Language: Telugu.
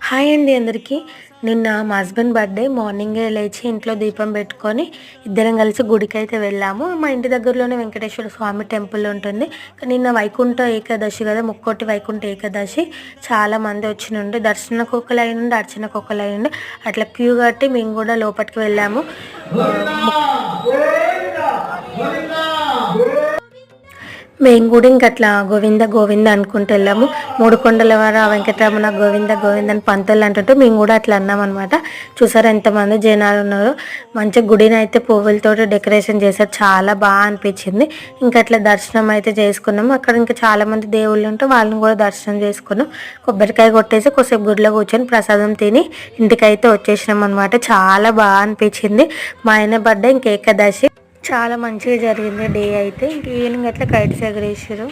హాయ్ అండి అందరికీ. నిన్న మా హస్బెండ్ బర్త్డే మార్నింగే లేచి ఇంట్లో దీపం పెట్టుకొని ఇద్దరం కలిసి గుడికైతే వెళ్ళాము. మా ఇంటి దగ్గరలోనే వెంకటేశ్వర స్వామి టెంపుల్ ఉంటుంది. నిన్న వైకుంఠ ఏకాదశి కదా, ముక్కోటి వైకుంఠ ఏకాదశి. చాలామంది వచ్చినుండి దర్శనకు ఒక లైన్ ఉండి అర్చనకు ఒక లైన్ ఉండి అట్లా క్యూ కట్టి మేము కూడా లోపలికి వెళ్ళాము. మేము కూడా ఇంకట్లా గోవింద గోవింద అనుకుంటూ వెళ్ళాము. మూడు కొండల వార వెంకటరమణ గోవింద గోవింద అని పంతులు అంటుంటే మేము కూడా అట్లా అన్నాం అనమాట. చూసారు ఎంతమంది జనాలు ఉన్నారు. మంచి గుడిని అయితే పువ్వులతో డెకరేషన్ చేశారు, చాలా బాగా అనిపించింది. ఇంకా అట్లా దర్శనం అయితే చేసుకున్నాము. అక్కడ ఇంకా చాలామంది దేవుళ్ళు ఉంటే వాళ్ళని కూడా దర్శనం చేసుకున్నాం. కొబ్బరికాయ కొట్టేసి కొద్దిసేపు గుడిలో కూర్చొని ప్రసాదం తిని ఇంటికైతే వచ్చేసినాం అనమాట. చాలా బాగా అనిపించింది. మా ఆయన బర్త్డే ఇంక ఏకాదశి చాలా మంచిగా జరిగింది డే అయితే. ఇంక ఈవినింగ్ అట్లా కైట్స్ ఎగరేసారు.